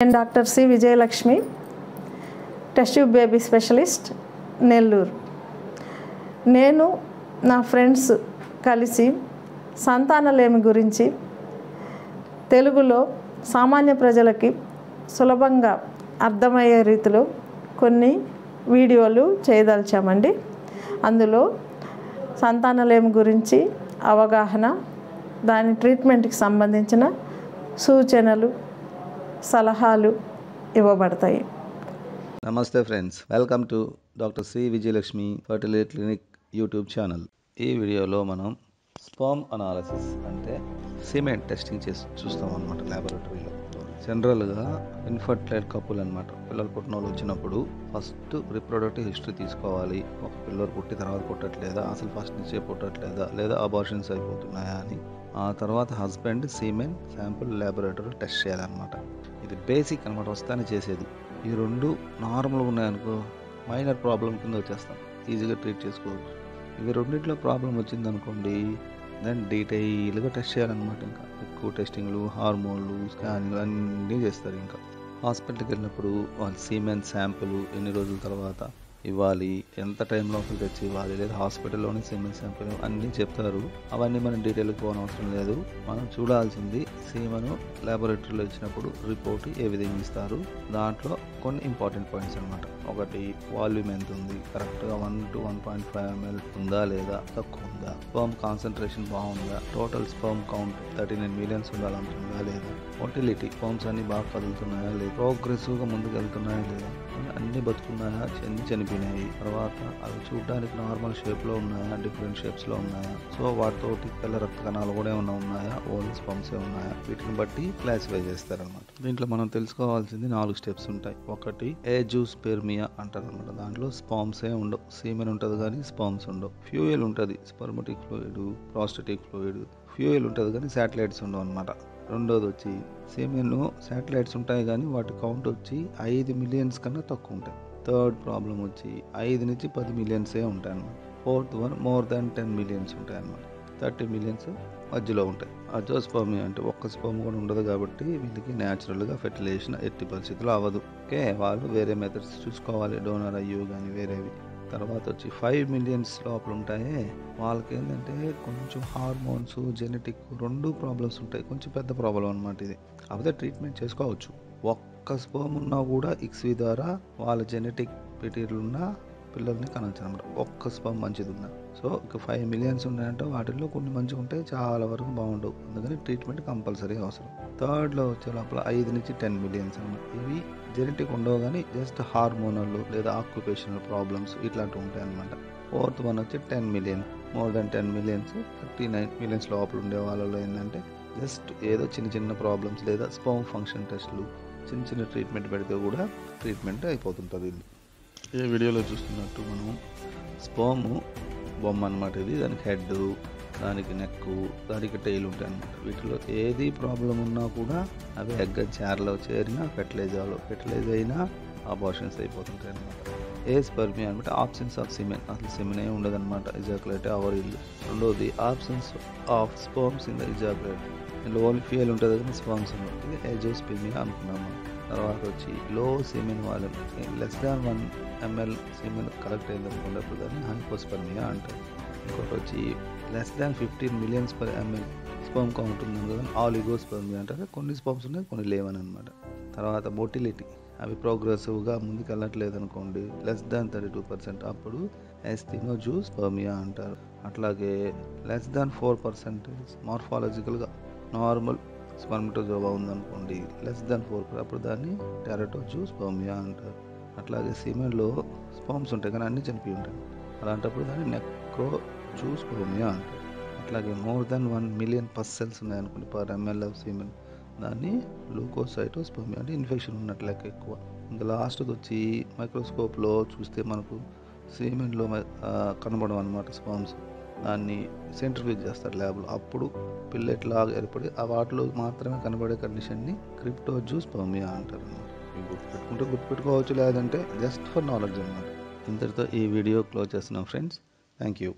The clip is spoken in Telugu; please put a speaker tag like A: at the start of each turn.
A: నేను doctor C Vijayalakshmi, test tube baby specialist, Nellore. నేను నా ఫ్రెండ్స్ కలిసి సంతానలేమి గురించి తెలుగులో సామాన్య ప్రజలకి సులభంగా అర్థమయ్యే రీతిలో కొన్ని వీడియోలు చేయదలిచామండి. అందులో సంతానలేమి గురించి అవగాహన, దాని ట్రీట్మెంట్కి సంబంధించిన సూచనలు, సలహాలు ఇవ్వబడతాయి.
B: నమస్తే friends, welcome to doctor C Vijayalakshmi fertility clinic YouTube channel. ఈ వీడియోలో మనం స్పర్మ్ అనాలిసిస్ అంటే సిమెంట్ టెస్టింగ్ చేసి చూస్తాం అన్నమాట ల్యాబొరేటరీలో. జనరల్గా ఇన్ఫర్టైల్ కపుల్ అనమాట, పిల్లలు పుట్టినోళ్ళు వచ్చినప్పుడు ఫస్ట్ రిప్రొడక్టివ్ హిస్టరీ తీసుకోవాలి. ఒక పిల్లలు పుట్టి తర్వాత పుట్టట్లేదా, అసలు ఫస్ట్ నుంచే పుట్టట్లేదా, లేదా అబార్షన్స్ అయిపోతున్నాయా అని. ఆ తర్వాత హస్బెండ్ సీమెన్ శాంపుల్ ల్యాబొరేటరీలో టెస్ట్ చేయాలన్నమాట. ఇది బేసిక్ అనమాట, వస్తానే చేసేది. ఈ రెండు నార్మల్గా ఉన్నాయనుకో మైనర్ ప్రాబ్లం కింద వచ్చేస్తాం, ఈజీగా ట్రీట్ చేసుకోవచ్చు. ఇవి రెండింటిలో ప్రాబ్లం వచ్చిందనుకోండి, దాన్ని డీటెయిల్గా టెస్ట్ చేయాలన్నమాట. ఇంకా ఎక్కువ టెస్టింగ్లు, హార్మోన్లు, స్కానింగ్లు అన్నీ చేస్తారు. ఇంకా హాస్పిటల్కి వెళ్ళినప్పుడు వాళ్ళు సీమెన్ శాంపుల్ ఎన్ని రోజుల తర్వాత ఇవ్వాలి, ఎంత టైం లోపల తెచ్చి ఇవ్వాలి, లేదా హాస్పిటల్లోనే సీమెన్ శాంపుల్ అన్నీ చెప్తారు. అవన్నీ మనం డీటెయిల్గా పోనవసరం లేదు. మనం చూడాల్సింది సీమెను ల్యాబొరేటరీలో ఇచ్చినప్పుడు రిపోర్ట్ ఏ విధంగా ఇస్తారు. దాంట్లో కొన్ని ఇంపార్టెంట్ పాయింట్స్ అనమాట. ఒకటి, వాల్యూమ్ ఎంత ఉంది, కరెక్ట్గా 1 to 1.5 ml ఉందా లేదా, తక్కువ ఉందా, స్పర్మ్ కాన్సన్ట్రేషన్ బాగుందా, టోటల్ స్పర్మ్ కౌంట్ 39 millions ఉండాలంటుందా లేదా, మొటిలిటీ స్పర్మ్స్ అన్ని బాగా కదులుతున్నాయా లేదా, ప్రోగ్రెసివ్గా ముందుకు వెళ్తున్నాయా లేదా, అన్ని బతుకున్నాయా, చనిపోయినాయి, తర్వాత అవి చూడడానికి నార్మల్ షేప్లో ఉన్నాయా, డిఫరెంట్ షేప్స్లో ఉన్నాయా, సో వాటితోటి తెల్ల రక్త కణాలు కూడా ఏమైనా ఉన్నాయా, ఓన్లీ స్పర్మ్స్ ఉన్నాయా, వీటిని బట్టి క్లాసిఫై చేస్తారనమాట. దీంట్లో మనం తెలుసుకోవాల్సింది 4 స్టెప్స్ ఉంటాయి. ఒకటి, ఏజూస్పెర్మియా అంటారు అనమాట. దాంట్లో స్పర్మ్సే ఉండవు, సీమెన్ ఉంటుంది కానీ స్పర్మ్స్ ఉండవు. ఫ్యూయల్ ఉంటుంది, స్పర్మటిక్ ఫ్లూయిడ్, ప్రాస్టటిక్ ఫ్లూయిడ్, ఫ్యూయల్ ఉంటుంది కానీ శాటిలైట్స్ ఉండవు అనమాట. రెండోది వచ్చి సీమెన్ శాటిలైట్స్ ఉంటాయి కానీ వాటి కౌంట్ వచ్చి 5 millions కన్నా తక్కువ ఉంటాయి. థర్డ్ ప్రాబ్లం వచ్చి 5 నుంచి 10 millions ఉంటాయి అన్నమాట. Fourth one more than 10 millions ఉంటాయి అన్నమాట. 30 millions మధ్యలో ఉంటాయి. అజోస్పర్మియా అంటే ఒక్క స్పర్మ్ కూడా ఉండదు కాబట్టి వీళ్ళకి న్యాచురల్గా ఫెర్టిలైజేషన్ ఎట్టి పరిస్థితుల్లో అవ్వదు. ఓకే, వాళ్ళు వేరే మెథడ్స్ చూసుకోవాలి, డోనర్ అయ్యో కానీ వేరేవి. తర్వాత వచ్చి 5 millions లోపల ఉంటాయి, వాళ్ళకి ఏంటంటే కొంచెం హార్మోన్స్, జెనెటిక్ రెండు ప్రాబ్లమ్స్ ఉంటాయి. కొంచెం పెద్ద ప్రాబ్లం అనమాట ఇది. అదే ట్రీట్మెంట్ చేసుకోవచ్చు. ఒక్క స్పర్మ్ ఉన్నా కూడా ఇక్స్వి ద్వారా వాళ్ళ జెనెటిక్ మెటీరియల్ ఉన్న పిల్లల్ని కనొచ్చు అనమాట. ఒక్క స్పర్మ్ మంచిది ఉన్నా. సో ఇక 5 millions ఉన్నాయంటే వాటిల్లో కొన్ని మంచిగా ఉంటాయి, చాలా వరకు బాగుండవు. అందుకని ట్రీట్మెంట్ కంపల్సరీ అవసరం. థర్డ్లో వచ్చే లోపల 5 నుంచి 10 millions అనమాట. ఇవి జెనెటిక్ ఉండవు కానీ జస్ట్ హార్మోనల్ లేదా ఆక్యుపేషనల్ ప్రాబ్లమ్స్ ఇట్లాంటివి ఉంటాయి అనమాట. ఫోర్త్ వన్ వచ్చి 10 million, more than 10 millions, 39 millions లోపల ఉండే వాళ్ళలో ఏంటంటే జస్ట్ ఏదో చిన్న చిన్న ప్రాబ్లమ్స్ లేదా స్పర్మ్ ఫంక్షన్ టెస్ట్లు, చిన్న చిన్న ట్రీట్మెంట్ పెడితే కూడా ట్రీట్మెంట్ అయిపోతుంటుంది. ఈ వీడియోలో చూస్తున్నట్టు మనం స్పర్మ్ బొమ్మ అనమాట. ఇది దానికి హెడ్, దానికి నెక్, దానికి టైల్ ఉంటాయి అనమాట. వీటిలో ఏది ప్రాబ్లం ఉన్నా కూడా అవి ఎగ్ చేరలో చేరినా ఫెర్టిలైజ్ అయినా అబార్షన్స్ అయిపోతుంటాయి అనమాట. ఏ స్పర్మియా అనమాట, ఆబ్సెన్స్ ఆఫ్ సిమెన్, అసలు సిమెన్ ఏ ఉండదు అనమాట. ఇజాకులేట్ అవర్ ఇల్లు. రెండోది, absence of sperms in the ejaculate, ఇందులో ఓన్లీ ఫ్యూయల్ ఉంటుంది కానీ స్పర్మ్స్ ఉండవు. ఇది ఏజోస్పెర్మియా అనుకున్నాము. తర్వాత వచ్చి లో semen volume, less than 1 ml semen collect అయిందనుకోండి, అప్పుడు దాన్ని హైపోస్పెర్మియా అంటారు. ఇంకోటి వచ్చి less than 15 millions per ml sperm count ఉంది కదా, ఆలిగోస్పెర్మియా అంటారు. కొన్ని స్పర్మ్స్ ఉన్నాయి, కొన్ని లేవని అనమాట. తర్వాత మొటిలిటీ, అవి ప్రోగ్రెసివ్గా ముందుకు వెళ్ళట్లేదు అనుకోండి, లెస్ దాన్ 32%, అప్పుడు ఎస్థినోజూస్పెర్మియా అంటారు. అట్లాగే లెస్ దాన్ 4% మార్ఫాలజికల్గా నార్మల్ స్పర్మటోజోవా ఉందనుకోండి, లెస్ దాన్ 4%, అప్పుడు దాన్ని టెరటోజూస్పెర్మియా అంటారు. అట్లాగే సీమెన్లో స్పర్మ్స్ ఉంటాయి కానీ అన్నీ చనిపోయి ఉంటాయి, అలాంటప్పుడు దాన్ని నెక్రోజూస్పెర్మియా అంటారు. అట్లాగే more than 1 million pus cells ఉన్నాయనుకోండి పర్ ml ఆఫ్ సీమెన్, దాన్ని లూకోసైటోస్పెర్మియా అంటే ఇన్ఫెక్షన్ ఉన్నట్టు లెక్క ఎక్కువ. ఇంకా లాస్ట్ వచ్చి మైక్రోస్కోప్లో చూస్తే మనకు సీమెన్లో కనబడవు అనమాట స్పర్మ్స్. దాన్ని సెంట్రిఫ్యూజ్ చేస్తారు ల్యాబ్లో, అప్పుడు పిల్లెట్లాగా ఏర్పడి ఆ వాటిలో మాత్రమే కనబడే కండిషన్ని క్రిప్టోజూస్పెర్మియా అంటారు అనమాట. గుర్తుపెట్టుకోవచ్చు, లేదంటే జస్ట్ ఫర్ నాలెడ్జ్ అనమాట. ఇంతటితో ఈ వీడియో క్లోజ్ చేస్తున్నాం ఫ్రెండ్స్. Thank you.